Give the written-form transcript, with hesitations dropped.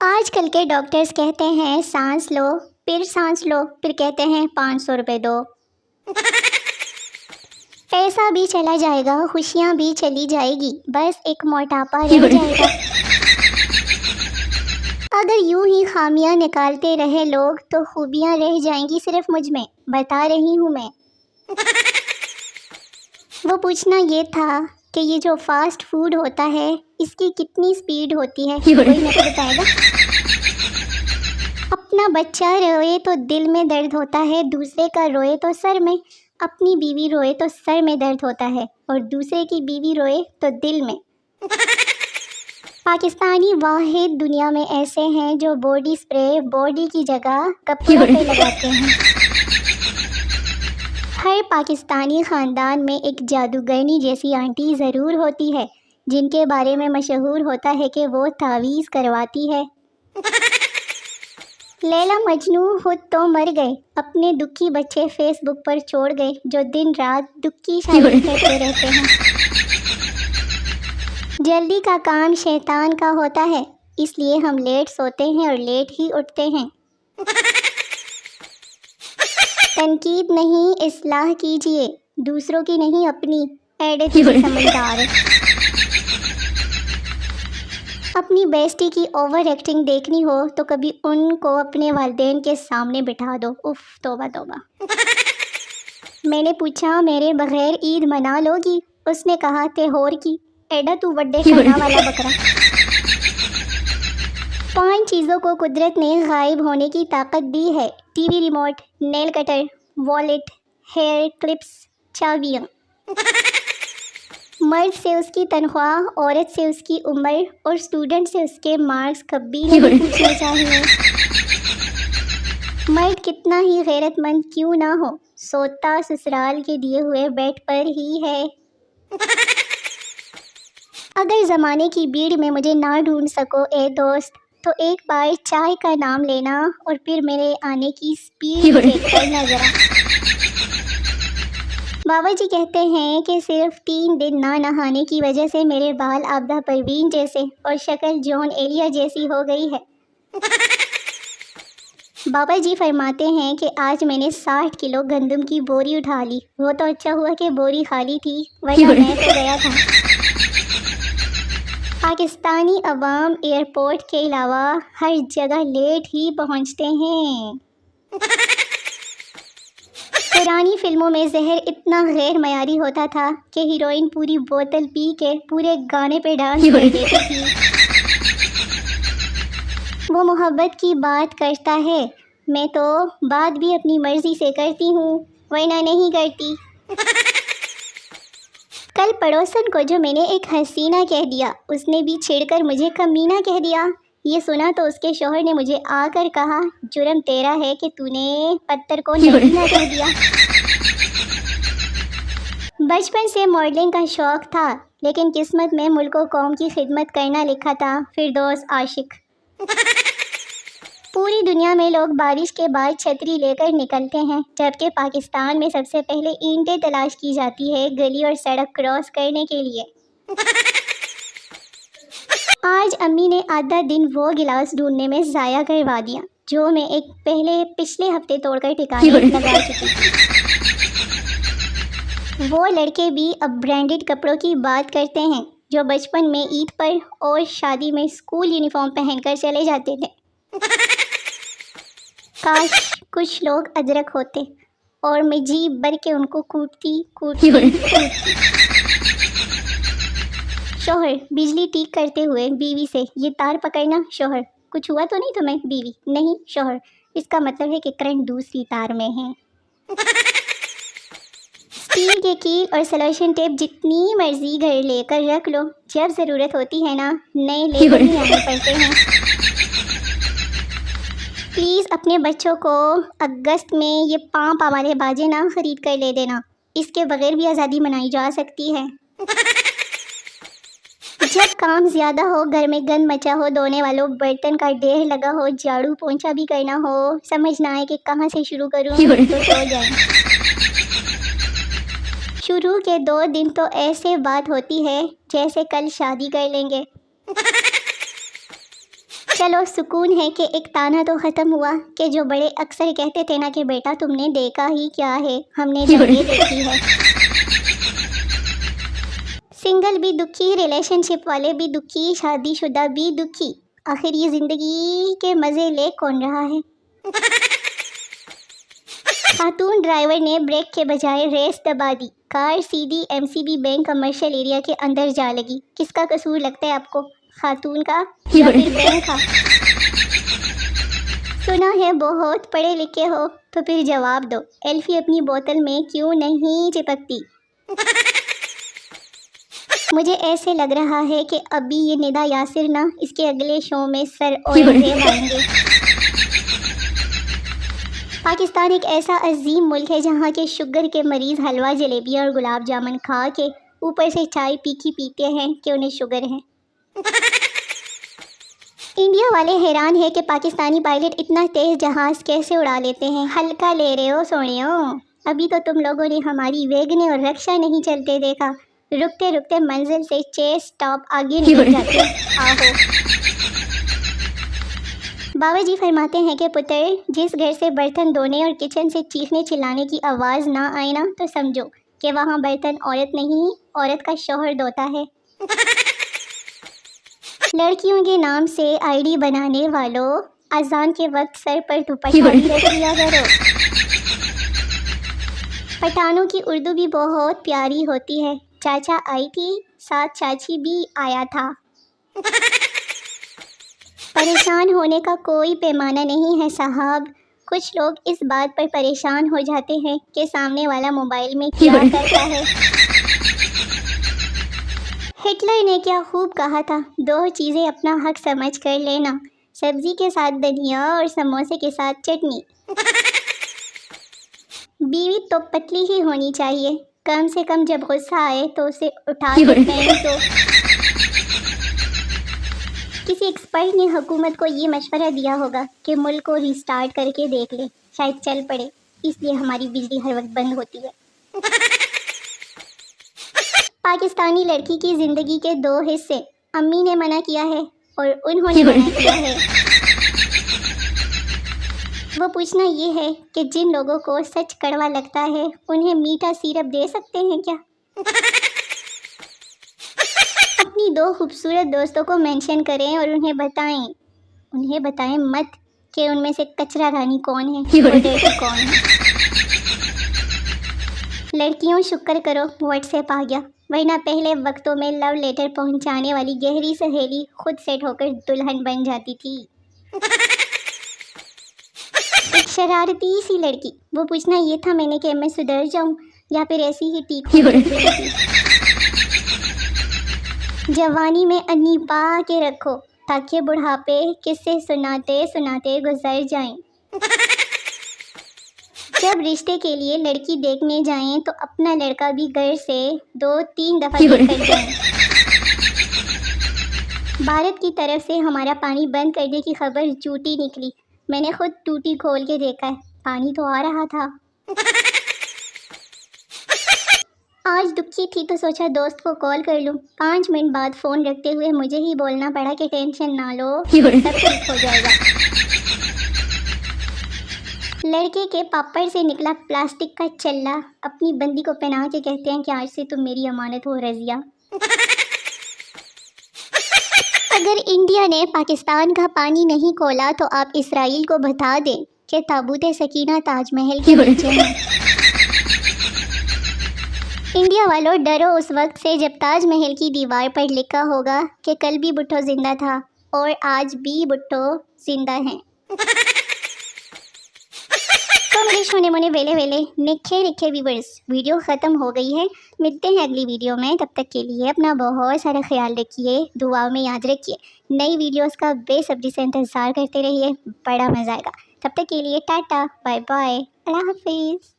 آج کل کے ڈاکٹرز کہتے ہیں سانس لو پھر کہتے ہیں 500 روپے دو۔ پیسہ بھی چلا جائے گا، خوشیاں بھی چلی جائے گی، بس ایک موٹاپا رہ جائے گا۔ اگر یوں ہی خامیاں نکالتے رہے لوگ تو خوبیاں رہ جائیں گی صرف مجھ میں، بتا رہی ہوں میں۔ وہ پوچھنا یہ تھا کہ یہ جو فاسٹ فوڈ ہوتا ہے اس کی کتنی سپیڈ ہوتی ہے، کوئی میرے کو بتائے گا؟ اپنا بچہ روئے تو دل میں درد ہوتا ہے، دوسرے کا روئے تو سر میں، اپنی بیوی روئے تو سر میں درد ہوتا ہے اور دوسرے کی بیوی روئے تو دل میں۔ پاکستانی واحد دنیا میں ایسے ہیں جو باڈی سپرے باڈی کی جگہ کپڑوں پہ لگاتے ہیں۔ ہر پاکستانی خاندان میں ایک جادوگرنی جیسی آنٹی ضرور ہوتی ہے جن کے بارے میں مشہور ہوتا ہے کہ وہ تعویذ کرواتی ہے۔ لیلا مجنو خود تو مر گئے، اپنے دکھی بچے فیس بک پر چھوڑ گئے جو دن رات دکھی شاعری کرتے رہتے ہیں۔ جلدی کا کام شیطان کا ہوتا ہے، اس لیے ہم لیٹ سوتے ہیں اور لیٹ ہی اٹھتے ہیں۔ تنقید نہیں، اصلاح کیجیے، دوسروں کی نہیں اپنی۔ ایڈٹ سے سمجھدار۔ اپنی بیسٹی کی اوور ایکٹنگ دیکھنی ہو تو کبھی ان کو اپنے والدین کے سامنے بٹھا دو۔ اف توبہ توبہ۔ میں نے پوچھا میرے بغیر عید منا لو گی؟ اس نے کہا تہور کی۔ ایڈا تو بڑے کھانا والا بکرا۔ 5 چیزوں کو قدرت نے غائب ہونے کی طاقت دی ہے: ٹی وی ریموٹ، نیل کٹر، والیٹ، ہیئر کلپس، چابیاں۔ مرد سے اس کی تنخواہ، عورت سے اس کی عمر اور اسٹوڈنٹ سے اس کے مارکس کبھی نہیں پوچھنے چاہیے۔ مرد کتنا ہی غیرت مند کیوں نہ ہو، سوتا سسرال کے دیے ہوئے بیڈ پر ہی ہے۔ اگر زمانے کی بھیڑ میں مجھے نہ ڈھونڈ سکو اے دوست تو ایک بار چائے کا نام لینا اور پھر میرے آنے کی سپیڈ دیکھ کرنا ذرا۔ بابا جی کہتے ہیں کہ صرف 3 دن نہ نہانے کی وجہ سے میرے بال آبدہ پروین جیسے اور شکل جون ایلیا جیسی ہو گئی ہے۔ بابا جی فرماتے ہیں کہ آج میں نے 60 کلو گندم کی بوری اٹھا لی، وہ تو اچھا ہوا کہ بوری خالی تھی ورنہ میں تو گیا تھا۔ پاکستانی عوام ایئرپورٹ کے علاوہ ہر جگہ لیٹ ہی پہنچتے ہیں۔ پرانی فلموں میں زہر اتنا غیر معیاری ہوتا تھا کہ ہیروئن پوری بوتل پی کے پورے گانے پہ ڈانس کر دیتی تھی۔ وہ محبت کی بات کرتا ہے، میں تو بات بھی اپنی مرضی سے کرتی ہوں ورنہ نہیں کرتی۔ کل پڑوسن کو جو میں نے ایک حسینہ کہہ دیا اس نے بھی چھڑ کر مجھے کمینہ کہہ دیا۔ یہ سنا تو اس کے شوہر نے مجھے آ کر کہا جرم تیرا ہے کہ تو نے پتھر کو نگینہ کہہ دیا۔ بچپن سے ماڈلنگ کا شوق تھا لیکن قسمت میں ملک و قوم کی خدمت کرنا لکھا تھا۔ فردوس عاشق۔ پوری دنیا میں لوگ بارش کے بعد چھتری لے کر نکلتے ہیں جبکہ پاکستان میں سب سے پہلے اینٹیں تلاش کی جاتی ہے گلی اور سڑک کراس کرنے کے لیے۔ آج امی نے آدھا دن وہ گلاس ڈھونڈنے میں ضائع کروا دیا جو میں پچھلے ہفتے توڑ کر ٹھکانے لگا چکی تھی۔ وہ لڑکے بھی اب برانڈڈ کپڑوں کی بات کرتے ہیں جو بچپن میں عید پر اور شادی میں اسکول یونیفارم پہن کر چلے جاتے تھے۔ کاش کچھ لوگ ادرک ہوتے اور میں جی بھر کے ان کو کوٹتی۔ شوہر بجلی ٹھیک کرتے ہوئے بیوی سے یہ تار پکڑنا۔ شوہر کچھ ہوا تو نہیں تمہیں؟ بیوی نہیں۔ شوہر اس کا مطلب ہے کہ کرنٹ دوسری تار میں ہے۔ اسٹیل کے کیل اور سلوشن ٹیپ جتنی مرضی گھر لے کر رکھ لو، جب ضرورت ہوتی ہے نا نئے لے کر ہی آنے پڑتے ہیں۔ پلیز اپنے بچوں کو اگست میں یہ پام والے باجے نہ خرید کر لے دینا، اس کے بغیر بھی آزادی منائی جا سکتی ہے۔ جب کام زیادہ ہو، گھر میں گند مچا ہو، دھونے والوں برتن کا ڈھیر لگا ہو، جھاڑو پونچھا بھی کرنا ہو، سمجھ نہ آئے کہ کہاں سے شروع کروں تو سو جائیں۔ شروع کے 2 دن تو ایسے بات ہوتی ہے جیسے کل شادی کر لیں گے۔ چلو سکون ہے کہ ایک تانا تو ختم ہوا کہ جو بڑے اکثر کہتے تھے نا کہ بیٹا تم نے دیکھا ہی کیا ہے، ہم نے جنگیں دیکھی ہے۔ سنگل بھی دکھی، ریلیشن شپ والے بھی دکھی، شادی شدہ بھی دکھی، آخر یہ زندگی کے مزے لے کون رہا ہے؟ خاتون ڈرائیور نے بریک کے بجائے ریس دبا دی، کار سیدھی MCB بینک کمرشل ایریا کے اندر جا لگی۔ کس کا قصور لگتا ہے آپ کو، خاتون کا یا پھر بینک کا؟ سنا ہے بہت پڑھے لکھے ہو تو پھر جواب دو، ایلفی اپنی بوتل میں کیوں نہیں چپکتی؟ مجھے ایسے لگ رہا ہے کہ ابھی یہ ندا یاسر نا اس کے اگلے شو میں سر اورنگزیب آئیں گے۔ پاکستان ایک ایسا عظیم ملک ہے جہاں کے شوگر کے مریض حلوہ جلیبیاں اور گلاب جامن کھا کے اوپر سے چائے پی کے پیتے ہیں کہ انہیں شوگر ہے۔ انڈیا والے حیران ہے کہ پاکستانی پائلٹ اتنا تیز جہاز کیسے اڑا لیتے ہیں۔ ہلکا لے رہے ہو سونیو، ابھی تو تم لوگوں نے ہماری ویگنے اور رکشا نہیں چلتے دیکھا، رکتے رکتے منزل سے 6 سٹاپ آگے نکل جاتے۔ آہو، بابا جی فرماتے ہیں کہ پتر جس گھر سے برتن دھونے اور کچن سے چیخنے چلانے کی آواز نہ آئے نا تو سمجھو کہ وہاں برتن عورت نہیں، عورت کا شوہر دھوتا ہے۔ لڑکیوں کے نام سے ID بنانے والوں، اذان کے وقت سر پر دوپٹہ بھی رکھ لیا کرو۔ پٹھانوں کی اردو بھی بہت پیاری ہوتی ہے، چاچا آئی تھی ساتھ چاچی بھی آیا تھا۔ پریشان ہونے کا کوئی پیمانہ نہیں ہے صاحب، کچھ لوگ اس بات پر پریشان ہو جاتے ہیں کہ سامنے والا موبائل میں کیا کرتا ہے۔ ہٹلر نے کیا خوب کہا تھا، 2 چیزیں اپنا حق سمجھ کر لینا، سبزی کے ساتھ دھنیا اور سموسے کے ساتھ چٹنی۔ بیوی تو پتلی ہی ہونی چاہیے، کم سے کم جب غصہ آئے تو اسے اٹھا کے پھینک دو۔ کسی ایکسپرٹ نے حکومت کو یہ مشورہ دیا ہوگا کہ ملک کو ریسٹارٹ کر کے دیکھ لے، شاید چل پڑے، اس لیے ہماری بجلی ہر وقت بند ہوتی ہے۔ پاکستانی لڑکی کی زندگی کے 2 حصے، امی نے منع کیا ہے اور انہوں نے منع کیا ہے۔ وہ پوچھنا یہ ہے کہ جن لوگوں کو سچ کڑوا لگتا ہے انہیں میٹھا سیرپ دے سکتے ہیں کیا؟ اپنی 2 خوبصورت دوستوں کو مینشن کریں اور انہیں بتائیں مت کہ ان میں سے کچرا رانی کون ہے اور ڈرٹی کون ہے۔ لڑکیوں شکر کرو واٹس ایپ آ گیا، ورنہ پہلے وقتوں میں لو لیٹر پہنچانے والی گہری سہیلی خود سیٹ ہو کر دلہن بن جاتی تھی۔ ایک شرارتی سی لڑکی، وہ پوچھنا یہ تھا میں نے کہ میں سدھر جاؤں یا پھر ایسی ہی ٹھیک ہو جاتی۔ جوانی میں انی پا کے رکھو تاکہ بڑھاپے قصے سناتے سناتے گزر جائیں۔ جب رشتے کے لیے لڑکی دیکھنے جائیں تو اپنا لڑکا بھی گھر سے 2-3 دفعہ دیکھ کر جائیں۔ بھارت کی طرف سے ہمارا پانی بند کرنے کی خبر جھوٹی نکلی، میں نے خود ٹوٹی کھول کے دیکھا ہے، پانی تو آ رہا تھا۔ آج دکھی تھی تو سوچا دوست کو کال کر لوں، 5 منٹ بعد فون رکھتے ہوئے مجھے ہی بولنا پڑا کہ ٹینشن نہ لو، سب ٹھیک ہو جائے گا۔ لڑکے کے پاپڑ سے نکلا پلاسٹک کا چلہ اپنی بندی کو پہنا کے کہتے ہیں کہ آج سے تم میری امانت ہو رضیہ۔ اگر انڈیا نے پاکستان کا پانی نہیں کھولا تو آپ اسرائیل کو بتا دیں کہ تابوت سکینہ تاج محل کے نیچے ہے۔ انڈیا والوں ڈرو اس وقت سے جب تاج محل کی دیوار پر لکھا ہوگا کہ کل بھی بھٹو زندہ تھا اور آج بھی بھٹو زندہ ہیں۔ تو میرے شونے مونے ویلے نکھے ویورز، ویڈیو ختم ہو گئی ہے، ملتے ہیں اگلی ویڈیو میں، تب تک کے لیے اپنا بہت سارا خیال رکھیے، دعاؤں میں یاد رکھیے، نئی ویڈیوز کا بے صبری سے انتظار کرتے رہیے، بڑا مزہ آئے گا۔ تب تک کے لیے ٹاٹا، بائے بائے، اللہ حافظ۔